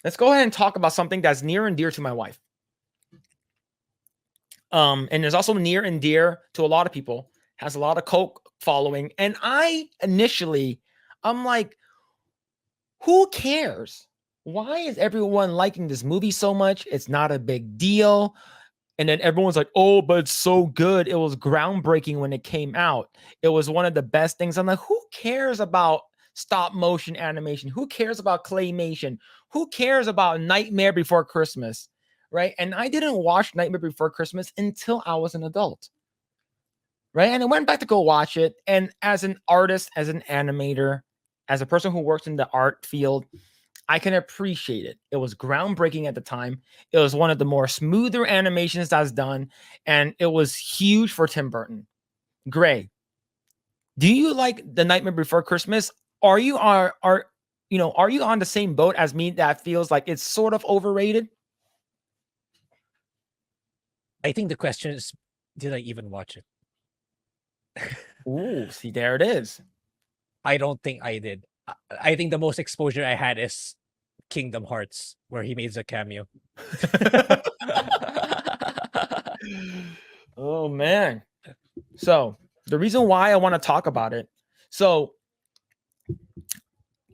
let's go ahead and talk about something that's near and dear to my wife. And is also near and dear to a lot of people, has a lot of cult following. And I'm like, who cares? Why is everyone liking this movie so much? It's not a big deal. And then everyone's like, oh, but it's so good. It was groundbreaking when it came out. It was one of the best things. I'm like, who cares about stop motion animation? Who cares about claymation? Who cares about Nightmare Before Christmas? Right. And I didn't watch Nightmare Before Christmas until I was an adult. Right. And I went back to go watch it. And as an artist, as an animator, as a person who works in the art field, I can appreciate it. It was groundbreaking at the time. It was one of the more smoother animations that's done, and it was huge for Tim Burton. Grae, do you like The Nightmare Before Christmas? Are you on the same boat as me that feels like it's sort of overrated? I think the question is, did I even watch it? Ooh, see, there it is. I don't think I did. I think the most exposure I had is Kingdom Hearts, where he makes a cameo. Oh man. So the reason why I want to talk about it. So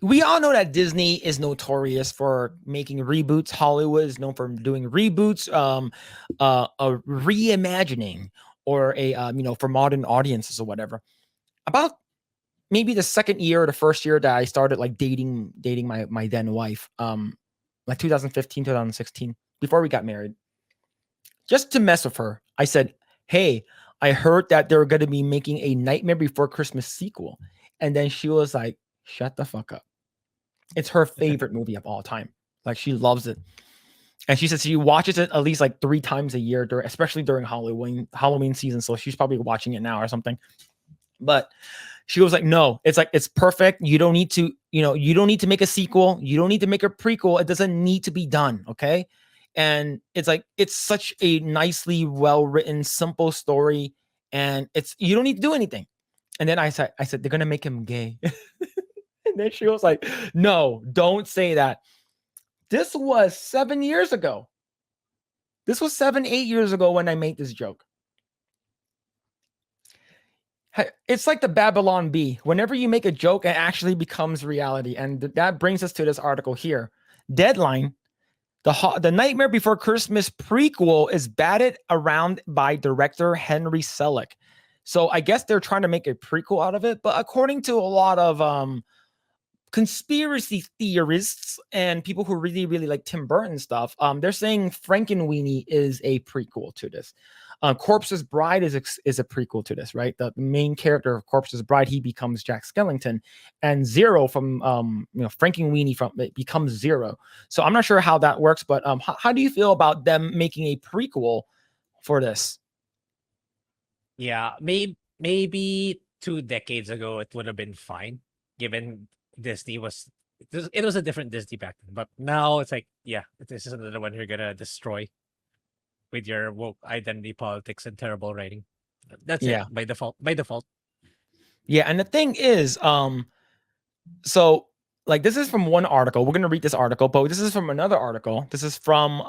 we all know that Disney is notorious for making reboots. Hollywood is known for doing reboots, a reimagining, or for modern audiences or whatever. About maybe the second year or the first year that I started like dating my then wife, like 2015, 2016, before we got married, just to mess with her, I said, "Hey, I heard that they're going to be making a Nightmare Before Christmas sequel," and then she was like, "Shut the fuck up." It's her favorite movie of all time. Like she loves it. And she says she watches it at least like 3 times a year, especially during Halloween season. So she's probably watching it now or something. But she was like, no, it's perfect. You don't need to, you don't need to make a sequel. You don't need to make a prequel. It doesn't need to be done. Okay. And it's like, it's such a nicely well-written, simple story. And you don't need to do anything. And then I said, they're going to make him gay. And then she was like, no, don't say that. This was 7 years ago. This was 7, 8 years ago when I made this joke. It's like the Babylon Bee. Whenever you make a joke, it actually becomes reality. And that brings us to this article here. Deadline. The Nightmare Before Christmas prequel is batted around by director Henry Selick. So I guess they're trying to make a prequel out of it. But according to a lot of conspiracy theorists and people who really, really like Tim Burton stuff, they're saying Frankenweenie is a prequel to this. Corpse's Bride is a prequel to this, right? The main character of Corpse's Bride, he becomes Jack Skellington, and Zero from Frankenweenie becomes Zero. So I'm not sure how that works, but how do you feel about them making a prequel for this? Yeah, maybe 2 decades ago it would have been fine, given Disney was it was a different Disney back then. But now it's like, yeah, this is another one you're gonna destroy with your woke identity politics and terrible writing. That's it Yeah. by default. By default. Yeah, and the thing is, so like this is from one article. We're gonna read this article, but this is from another article. This is from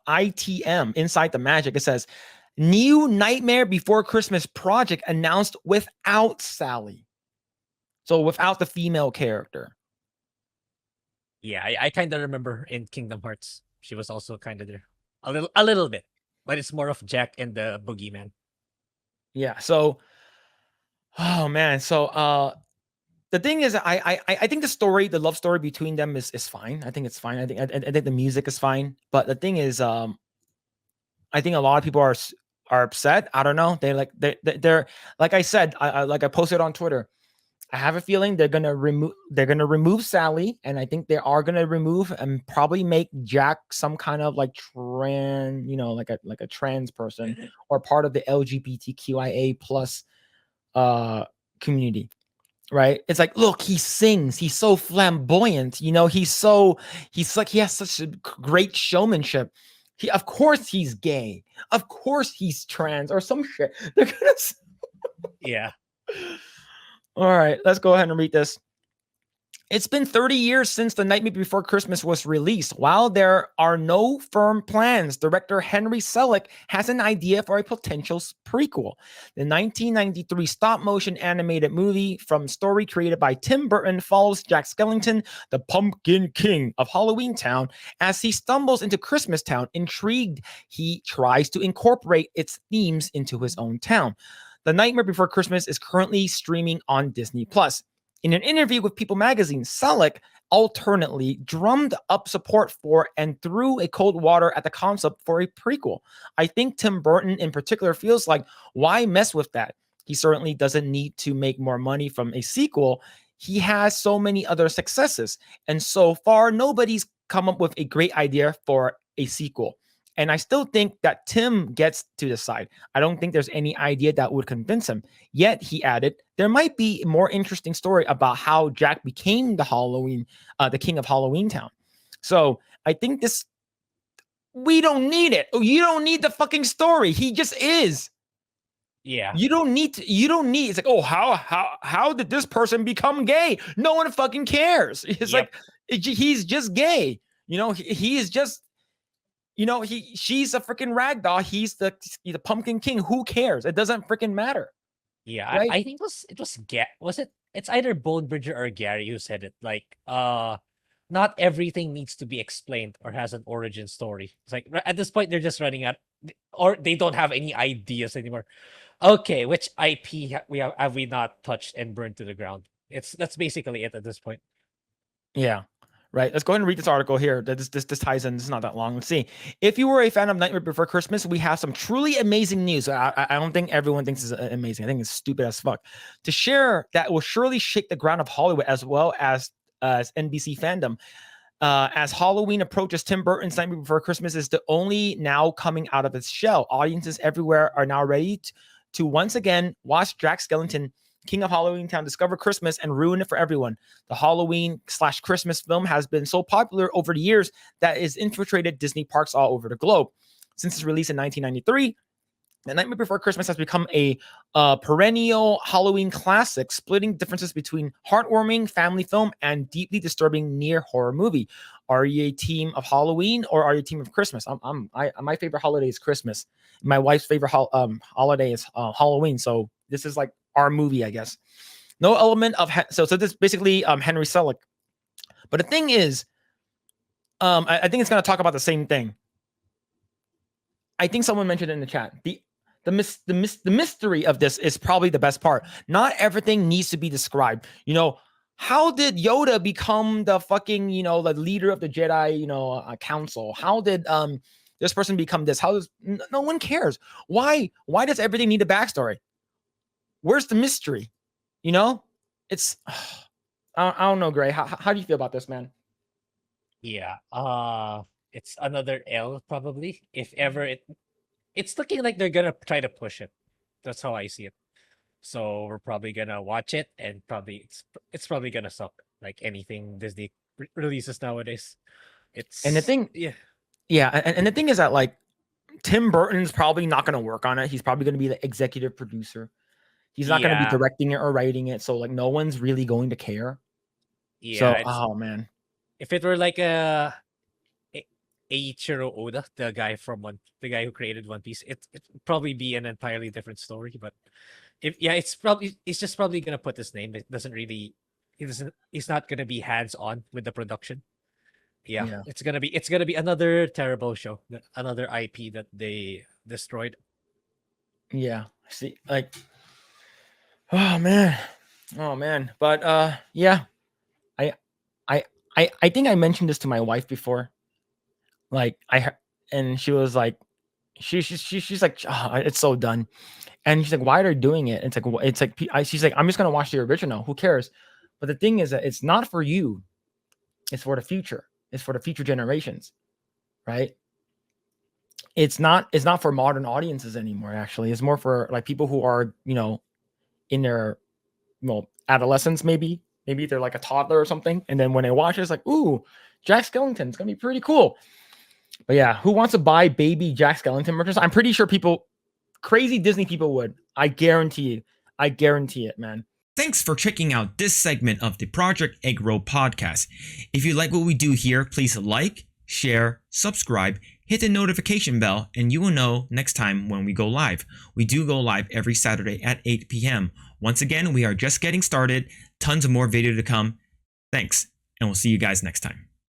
ITM Inside the Magic. It says new Nightmare Before Christmas project announced without Sally. So without the female character. Yeah, I kind of remember in Kingdom Hearts, she was also kind of there, a little bit, but it's more of Jack and the boogeyman. Yeah. So, oh man. So the thing is, I think the love story between them is fine. I think it's fine. I think the music is fine. But the thing is, I think a lot of people are upset. I don't know. They're like I said, I posted on Twitter. I have a feeling they're gonna remove Sally, and I think they are gonna remove and probably make Jack some kind of like like a trans person or part of the LGBTQIA plus community. Right? It's like, look, he sings. He's so flamboyant. He has such a great showmanship. Of course he's gay. Of course he's trans or some shit. They're gonna. Yeah. All right, let's go ahead and read this. It's been 30 years since The Nightmare Before Christmas was released. While there are no firm plans, director Henry Selick has an idea for a potential prequel. The 1993 stop-motion animated movie from story created by Tim Burton follows Jack Skellington, the Pumpkin King of Halloween Town, as he stumbles into Christmas Town. Intrigued, he tries to incorporate its themes into his own town. The Nightmare Before Christmas is currently streaming on Disney+. In an interview with People magazine, Selick alternately drummed up support for and threw a cold water at the concept for a prequel. I think Tim Burton in particular feels like, why mess with that? He certainly doesn't need to make more money from a sequel. He has so many other successes. And so far, nobody's come up with a great idea for a sequel. And I still think that Tim gets to decide. I don't think there's any idea that would convince him. Yet, he added, there might be a more interesting story about how Jack became the king of Halloween Town. So I think we don't need it. You don't need the fucking story. He just is. Yeah. You don't need, it's like, oh, how did this person become gay? No one fucking cares. It's like, he's just gay. He is just, she's a freaking rag doll. He's the Pumpkin King. Who cares? It doesn't freaking matter. Yeah, right? I think it's either Bonebridger or Gary who said it. Like, not everything needs to be explained or has an origin story. It's like at this point they're just running out, or they don't have any ideas anymore. Okay, which IP have we not touched and burned to the ground? That's basically it at this point. Yeah. Right. Let's go ahead and read this article here. This ties in. This is not that long. Let's see. If you were a fan of Nightmare Before Christmas, we have some truly amazing news. I don't think everyone thinks it's amazing. I think it's stupid as fuck to share that will surely shake the ground of Hollywood as well as NBC fandom. As Halloween approaches, Tim Burton's Nightmare Before Christmas is the only now coming out of its shell. Audiences everywhere are now ready to once again watch Jack Skellington, King of Halloween Town, discover Christmas and ruin it for everyone. The Halloween/Christmas film has been so popular over the years that it's infiltrated Disney parks all over the globe. Since its release in 1993, The Nightmare Before Christmas has become a perennial Halloween classic, splitting differences between heartwarming family film and deeply disturbing near horror movie. Are you a team of Halloween or are you a team of Christmas? My favorite holiday is Christmas. My wife's favorite holiday is Halloween. So this is like our movie, I guess. No element of so this basically Henry Selick. But the thing is, I think it's going to talk about the same thing. I think someone mentioned it in the chat. The mystery of this is probably the best part. Not everything needs to be described. How did Yoda become the fucking, the leader of the Jedi, council? How did this person become this? How does no one cares? Why does everything need a backstory? Where's the mystery? It's I don't know, Grae. How do you feel about this, man? Yeah. It's another L probably. If ever it's looking like they're gonna try to push it. That's how I see it. So we're probably gonna watch it, and probably it's probably gonna suck like anything Disney releases nowadays. And the thing, and the thing is that like Tim Burton's probably not gonna work on it. He's probably gonna be the executive producer. He's not going to be directing it or writing it, so like no one's really going to care. Yeah. So, oh man, if it were like Eiichiro Oda, the guy who created One Piece, it'd probably be an entirely different story. But it's just probably gonna put his name. It doesn't really, he's not gonna be hands on with the production. Yeah, it's gonna be another terrible show, another IP that they destroyed. Yeah, see, like. Oh man. But yeah. I think I mentioned this to my wife before. Like and she was like, she's like, oh, it's so done. And she's like, why are they doing it? She's like, I'm just gonna watch the original. Who cares? But the thing is that it's not for you. It's for the future. It's for the future generations, right? It's not for modern audiences anymore. Actually, it's more for like people who are in their adolescence, maybe they're like a toddler or something, and then when they watch it, it's like, ooh, Jack Skellington, it's gonna be pretty cool. But yeah, who wants to buy baby Jack Skellington merchandise? I'm pretty sure crazy Disney people would. I guarantee it, man. Thanks for checking out this segment of the Project Eggroll podcast. If you like what we do here, please like, share, subscribe, hit the notification bell, and you will know next time when we go live. We do go live every Saturday at 8 p.m. Once again, we are just getting started. Tons of more video to come. Thanks, and we'll see you guys next time.